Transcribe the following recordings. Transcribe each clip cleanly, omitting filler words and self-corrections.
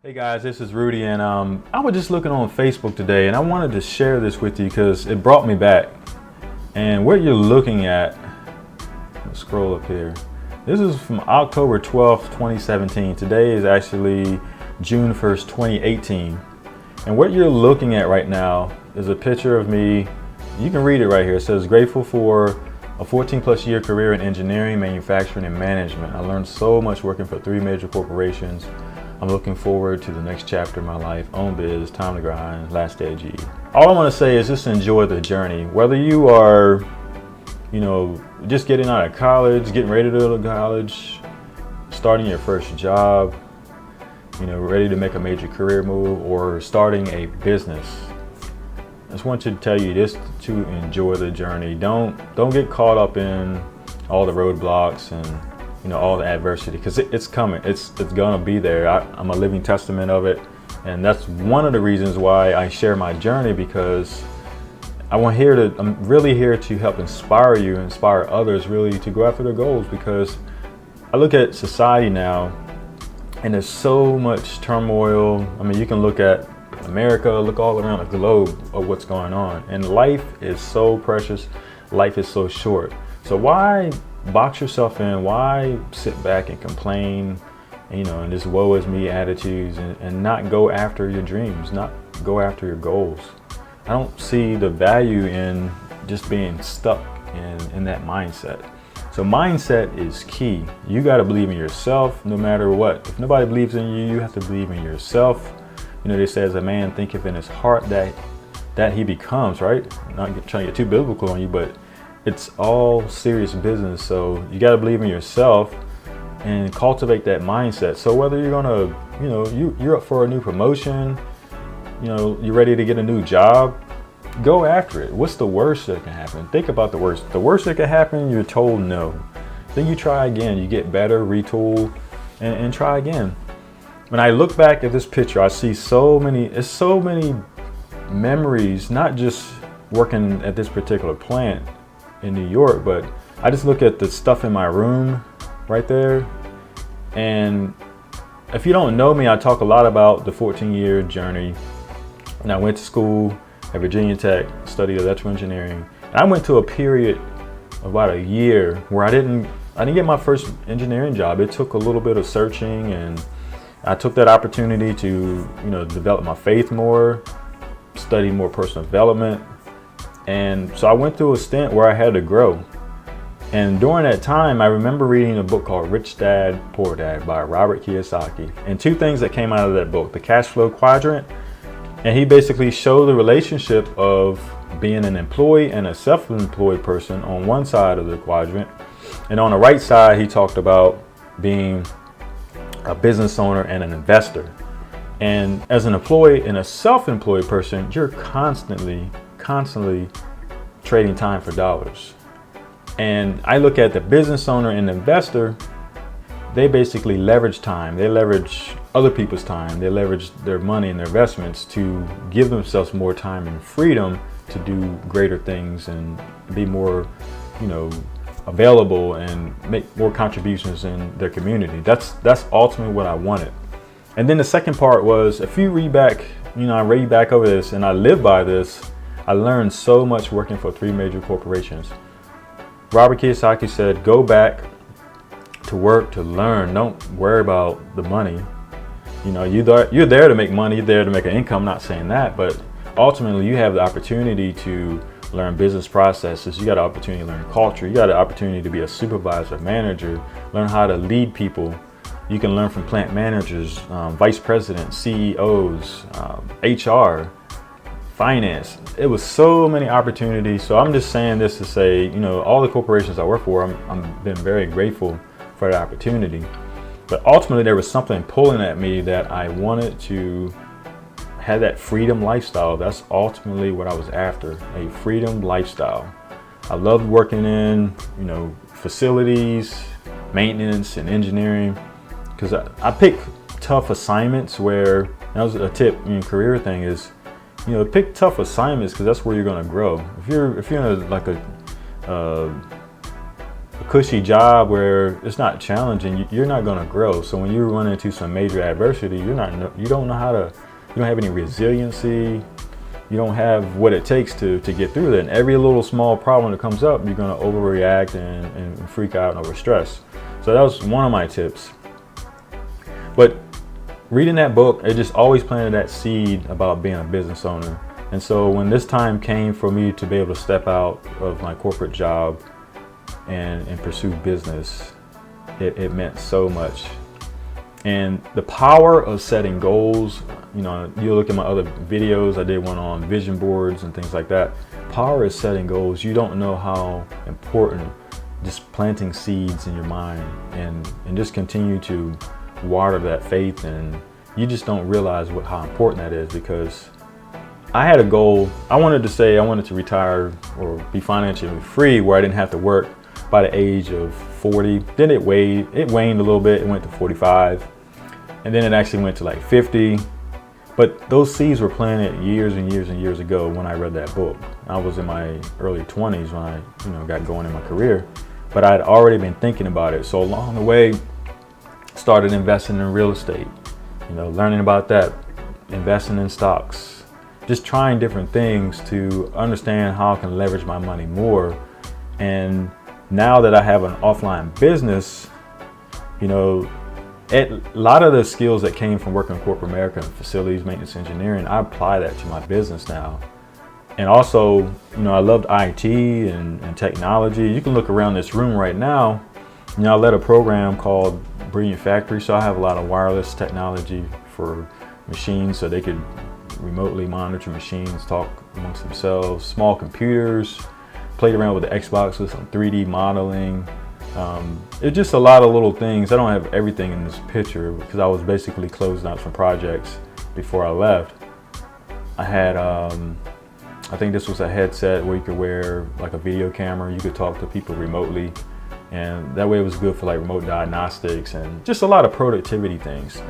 Hey guys, this is Rudy, and I was just looking on Facebook today, and I wanted to share this with you because it brought me back. And what you're looking at, let's scroll up here. This is from October 12th, 2017. Today is actually June 1st, 2018. And what you're looking at right now is a picture of me. You can read it right here. It says, grateful for a 14 plus year career in engineering, manufacturing, and management. I learned so much working for 3 major corporations. I'm looking forward to the next chapter of my life. Own biz, time to grind, last day at GE. All I want to say is just enjoy the journey. Whether you are, just getting out of college, getting ready to go to college, starting your first job, ready to make a major career move, or starting a business. I just want to tell you just to enjoy the journey. Don't get caught up in all the roadblocks and all the adversity, because it's coming. It's gonna be there. I'm a living testament of it, and that's one of the reasons why I share my journey, because I'm really here to help inspire you, inspire others really to go after their goals. Because I look at society now, and there's so much turmoil. I mean, you can look at America, look all around the globe of what's going on, and life is so precious. Life is so short. So why box yourself in? Why sit back and complain, and this woe is me attitudes, and not go after your dreams, not go after your goals? I don't see the value in just being stuck in that mindset. So mindset is key. You got to believe in yourself no matter what. If nobody believes in you, you have to believe in yourself. They say, as a man thinketh in his heart that he becomes, right? I'm not trying to get too biblical on you, but it's all serious business. So you got to believe in yourself and cultivate that mindset. So whether you're gonna, you're up for a new promotion, you're ready to get a new job, go after it. What's the worst that can happen? Think about the worst. The worst that can happen, you're told no. Then you try again. You get better, retool, and try again. When I look back at this picture, I see so many memories, not just working at this particular plant in New York, but I just look at the stuff in my room right there. And if you don't know me, I talk a lot about the 14-year journey. And I went to school at Virginia Tech, studied electrical engineering. And I went to a period of about a year where I didn't get my first engineering job. It took a little bit of searching, and I took that opportunity to, develop my faith more, study more personal development. And so I went through a stint where I had to grow. And during that time, I remember reading a book called Rich Dad, Poor Dad by Robert Kiyosaki. And 2 things that came out of that book: the cash flow quadrant. And he basically showed the relationship of being an employee and a self-employed person on one side of the quadrant. And on the right side, he talked about being a business owner and an investor. And as an employee and a self-employed person, you're constantly trading time for dollars. And I look at the business owner and investor, they basically leverage time. They leverage other people's time. They leverage their money and their investments to give themselves more time and freedom to do greater things and be more, available and make more contributions in their community. That's ultimately what I wanted. And then the second part was, if you read back, I read back over this and I live by this. I learned so much working for 3 major corporations. Robert Kiyosaki said, go back to work to learn. Don't worry about the money. You're there to make money, you're there to make an income. I'm not saying that, but ultimately you have the opportunity to learn business processes. You got an opportunity to learn culture. You got an opportunity to be a supervisor, manager, learn how to lead people. You can learn from plant managers, vice presidents, CEOs, HR, finance. It was so many opportunities. So I'm just saying this to say, all the corporations I work for, I'm been very grateful for that opportunity. But ultimately, there was something pulling at me that I wanted to have that freedom lifestyle. That's ultimately what I was after, a freedom lifestyle. I loved working in, facilities, maintenance, and engineering, because I picked tough assignments where, that was a tip in career thing is, pick tough assignments, because that's where you're going to grow. If you're in a cushy job where it's not challenging, you're not going to grow. So when you run into some major adversity, you don't have any resiliency. You don't have what it takes to get through that. And every little small problem that comes up, you're going to overreact and freak out and overstress. So that was one of my tips. But reading that book, it just always planted that seed about being a business owner. And so when this time came for me to be able to step out of my corporate job and pursue business, it meant so much. And the power of setting goals, you look at my other videos, I did one on vision boards and things like that. Power is setting goals. You don't know how important just planting seeds in your mind and just continue to water that faith, and you just don't realize how important that is. Because I had a goal. I wanted to retire or be financially free where I didn't have to work by the age of 40. Then it waned a little bit. It went to 45. And then it actually went to like 50. But those seeds were planted years and years and years ago when I read that book. I was in my early 20s when I got going in my career. But I had already been thinking about it. So along the way, started investing in real estate, learning about that, investing in stocks, just trying different things to understand how I can leverage my money more. And now that I have an offline business, a lot of the skills that came from working in corporate America and facilities maintenance engineering, I apply that to my business now. And also, I loved IT and technology. You can look around this room right now. I led a program called Brilliant Factory, so I have a lot of wireless technology for machines so they could remotely monitor machines, talk amongst themselves, small computers, played around with the Xbox with some 3D modeling. It's just a lot of little things. I don't have everything in this picture because I was basically closing out some projects before I left. I had, I think this was a headset where you could wear like a video camera. You could talk to people remotely, and that way it was good for like remote diagnostics and just a lot of productivity things.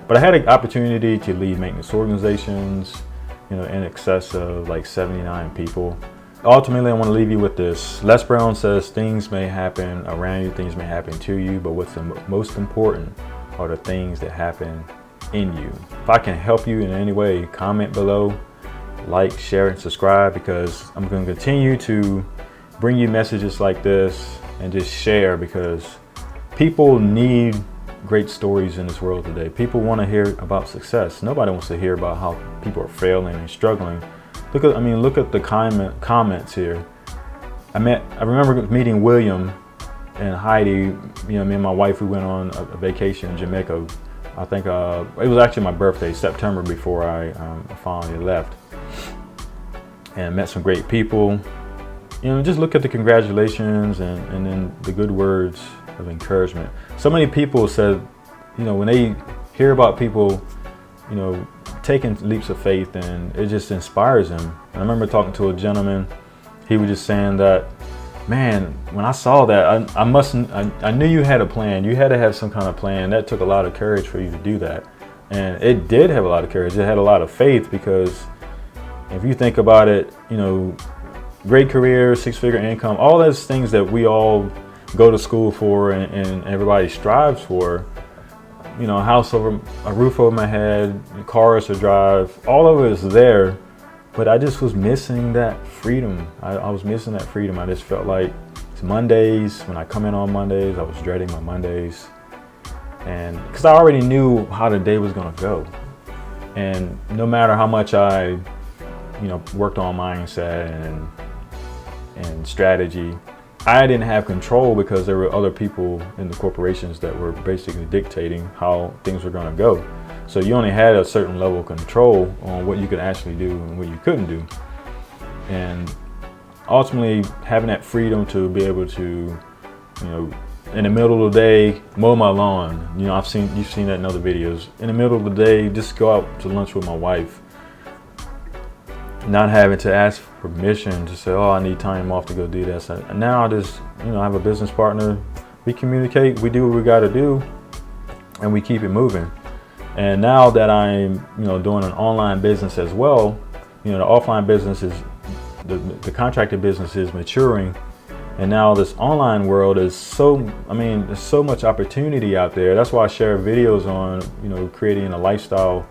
But I had an opportunity to lead maintenance organizations, in excess of like 79 people. Ultimately, I want to leave you with this. Les Brown says things may happen around you, things may happen to you, but what's the most important are the things that happen in you. If I can help you in any way, comment below, like, share, and subscribe, because I'm going to continue to bring you messages like this and just share, because people need great stories in this world today. People want to hear about success. Nobody wants to hear about how people are failing and struggling. Look at the comments here. I remember meeting William and Heidi. Me and my wife, we went on a vacation in Jamaica. I think it was actually my birthday, September, before I finally left, and met some great people. Just look at the congratulations and then the good words of encouragement. So many people said, when they hear about people, taking leaps of faith, and it just inspires them. And I remember talking to a gentleman. He was just saying that, man, when I saw that, I knew you had a plan. You had to have some kind of plan. That took a lot of courage for you to do that. And it did have a lot of courage. It had a lot of faith, because if you think about it, great career, six-figure income, all those things that we all go to school for and everybody strives for, a house over, a roof over my head, cars to drive, all of it is there, but I just was missing that freedom. I was missing that freedom. I just felt like it's Mondays. When I come in on Mondays, I was dreading my Mondays, and because I already knew how the day was going to go. And no matter how much I, worked on mindset and strategy, I didn't have control, because there were other people in the corporations that were basically dictating how things were going to go. So you only had a certain level of control on what you could actually do and what you couldn't do. And ultimately, having that freedom to be able to, in the middle of the day, mow my lawn. You've seen that in other videos. In the middle of the day, just go out to lunch with my wife. Not having to ask permission to say, oh, I need time off to go do this. Now I just, I have a business partner. We communicate, we do what we got to do, and we keep it moving. And now that I'm, doing an online business as well, the offline business is, the contracted business is maturing, And now this online world is so, I mean, there's so much opportunity out there. That's why I share videos on, creating a lifestyle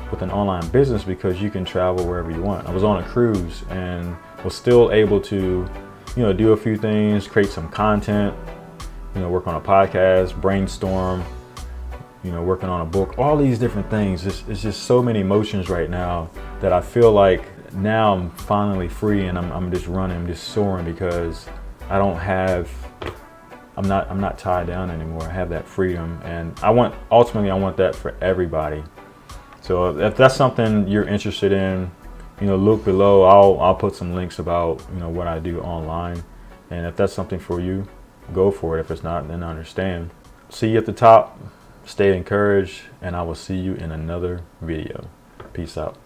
with an online business, because you can travel wherever you want. I was on a cruise and was still able to, do a few things, create some content, work on a podcast, brainstorm, working on a book, all these different things. It's just so many emotions right now that I feel like now I'm finally free, and I'm just running, I'm just soaring, because I don't have, I'm not tied down anymore. I have that freedom, and ultimately I want that for everybody. So if that's something you're interested in, look below. I'll put some links about, what I do online. And if that's something for you, go for it. If it's not, then I understand. See you at the top. Stay encouraged, and I will see you in another video. Peace out.